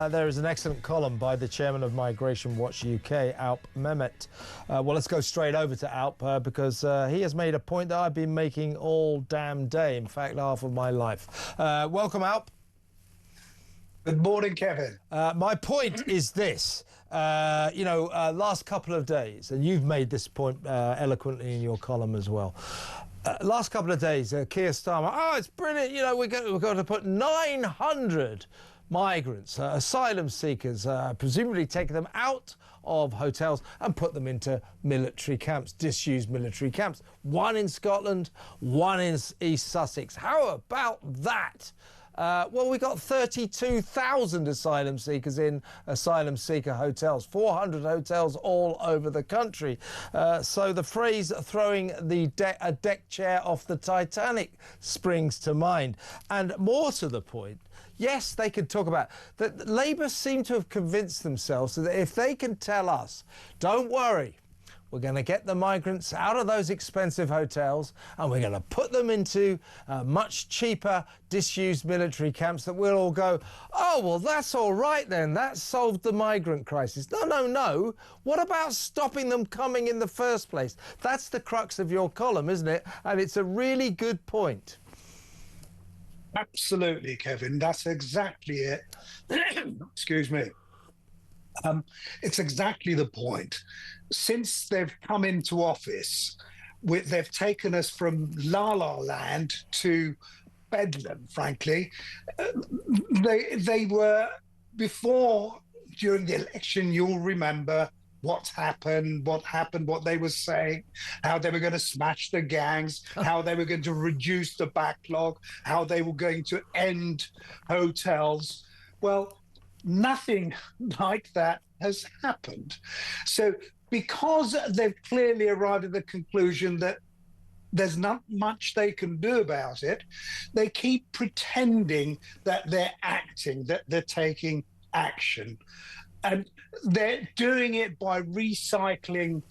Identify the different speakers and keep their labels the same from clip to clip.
Speaker 1: There is an excellent column by the chairman of Migration Watch UK, Alp Mehmet. Well, let's go straight over to Alp because he has made a point that I've been making all damn day, in fact, half of my life. Welcome, Alp.
Speaker 2: Good morning, Kevin.
Speaker 1: My point is this. Last couple of days, and you've made this point eloquently in your column as well. Last couple of days, Keir Starmer, it's brilliant, we're going to put 900 migrants, asylum seekers, presumably take them out of hotels and put them into military camps, disused military camps. One in Scotland, one in East Sussex. How about that? Well, we got 32,000 asylum seekers in asylum seeker hotels, 400 hotels all over the country. So the phrase throwing a deck chair off the Titanic springs to mind. And more to the point, yes, they could talk about that. Labour seem to have convinced themselves that if they can tell us, don't worry, we're going to get the migrants out of those expensive hotels and we're going to put them into much cheaper, disused military camps, that we'll all go, oh, well, that's all right then. That solved the migrant crisis. No. What about stopping them coming in the first place? That's the crux of your column, isn't it? And it's a really good point.
Speaker 2: Absolutely, Kevin. That's exactly it. Excuse me. It's exactly the point. Since they've come into office, they've taken us from La La Land to Bedlam, frankly. They were, before, during the election, you'll remember what happened, what they were saying, how they were going to smash the gangs, how they were going to reduce the backlog, how they were going to end hotels. Well, nothing like that has happened. So because they've clearly arrived at the conclusion that there's not much they can do about it, they keep pretending that they're acting, that they're taking action. And they're doing it by recycling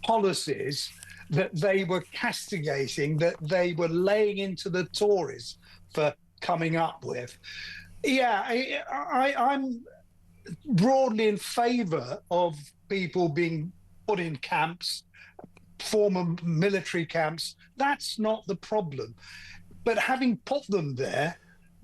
Speaker 2: policies that they were castigating, that they were laying into the Tories for coming up with. Yeah, I'm broadly in favour of people being put in camps, former military camps. That's not the problem. But having put them there,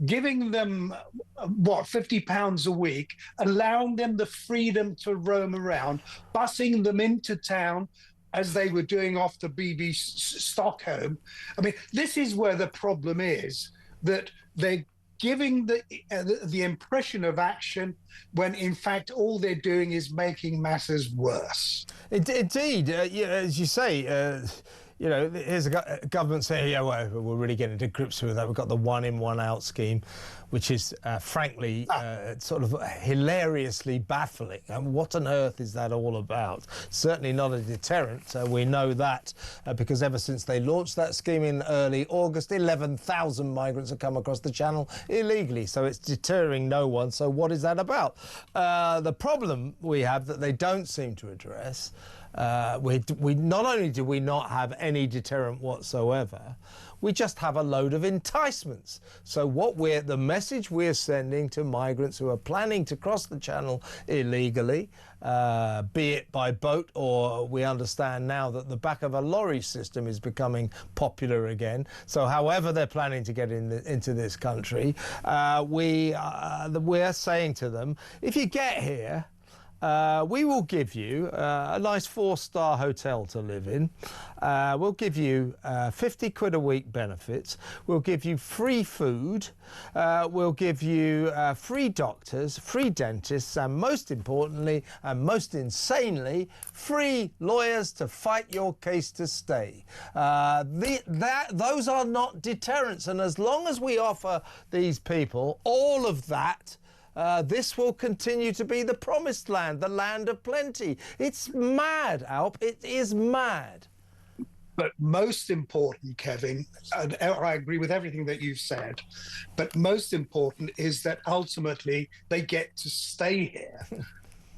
Speaker 2: giving them, £50 a week, allowing them the freedom to roam around, busing them into town, as they were doing off the BBC Stockholm. I mean, this is where the problem is, that they're giving the impression of action when, in fact, all they're doing is making matters worse.
Speaker 1: Indeed, as you say, here's a government saying, yeah, well, we're really getting to grips with that. We've got the one-in, one-out scheme, which is, frankly, sort of hilariously baffling. And what on earth is that all about? Certainly not a deterrent. We know that because ever since they launched that scheme in early August, 11,000 migrants have come across the channel illegally. So it's deterring no one. So what is that about? The problem we have that they don't seem to address, we not only do we not have any deterrent whatsoever, we just have a load of enticements. So the message we're sending to migrants who are planning to cross the channel illegally, be it by boat, or we understand now that the back of a lorry system is becoming popular again. So however they're planning to get into this country, we're saying to them, if you get here, we will give you a nice 4-star hotel to live in. We'll give you 50 quid a week benefits. We'll give you free food. We'll give you free doctors, free dentists, and most importantly, and most insanely, free lawyers to fight your case to stay. Those are not deterrents. And as long as we offer these people all of that, this will continue to be the promised land, the land of plenty. It's mad, Alp. It is mad.
Speaker 2: But most important, Kevin, and I agree with everything that you've said, but most important is that ultimately they get to stay here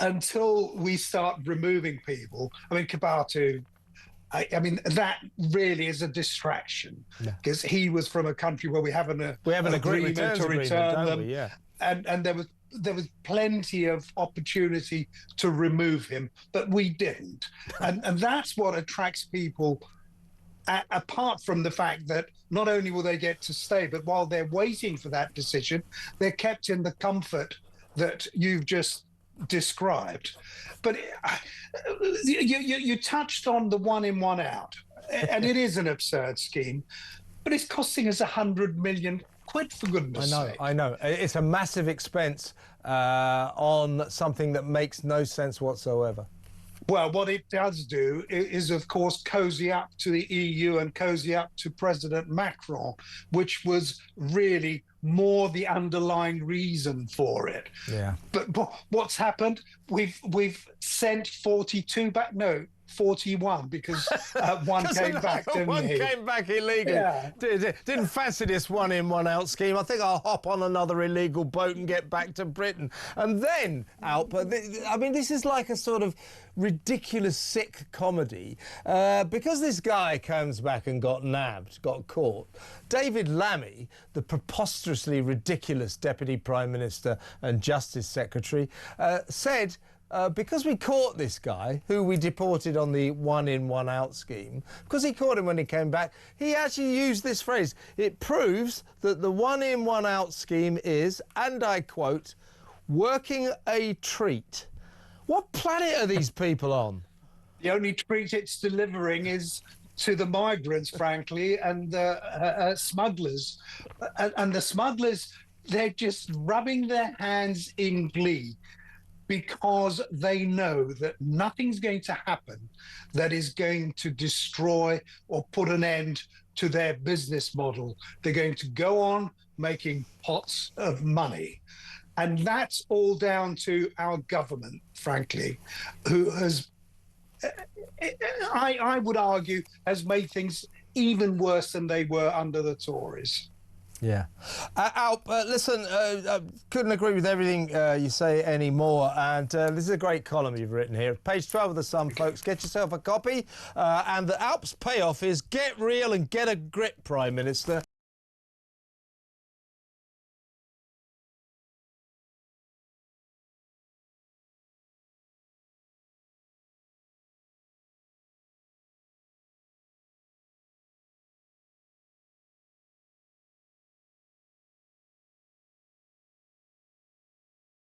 Speaker 2: until we start removing people. I mean, Kabatu, I mean, that really is a distraction because he was from a country where we have an agreement to return them.
Speaker 1: Yeah.
Speaker 2: And there was there was plenty of opportunity to remove him, but we didn't. And that's what attracts people, apart from the fact that not only will they get to stay, but while they're waiting for that decision, they're kept in the comfort that you've just described. But you touched on the one in, one out, and it is an absurd scheme, but it's costing us 100 million quid, for goodness sake.
Speaker 1: I know. It's a massive expense on something that makes no sense whatsoever.
Speaker 2: Well, what it does do is, of course, cozy up to the EU and cozy up to President Macron, which was really more the underlying reason for it.
Speaker 1: Yeah.
Speaker 2: But what's happened? We've sent 42 back. No, 41, because one came back, didn't
Speaker 1: one
Speaker 2: he?
Speaker 1: came back illegally.
Speaker 2: Yeah.
Speaker 1: Didn't fancy this one in, one out scheme. I think I'll hop on another illegal boat and get back to Britain. And then, Alp, I mean, this is like a sort of ridiculous, sick comedy. Because this guy comes back and got nabbed, got caught, David Lammy, the preposterously ridiculous Deputy Prime Minister and Justice Secretary, said, because we caught this guy, who we deported on the one in, one out scheme, because he caught him when he came back, he actually used this phrase. It proves that the one in, one out scheme is, and I quote, working a treat. What planet are these people on?
Speaker 2: The only treat it's delivering is to the migrants, frankly, and smugglers. And the smugglers, they're just rubbing their hands in glee, because they know that nothing's going to happen that is going to destroy or put an end to their business model. They're going to go on making pots of money. And that's all down to our government, frankly, who has, I would argue, has made things even worse than they were under the Tories.
Speaker 1: Yeah. Alp, listen, couldn't agree with everything you say anymore. And this is a great column you've written here. Page 12 of The Sun, folks. Get yourself a copy. And the Alp's payoff is get real and get a grip, Prime Minister.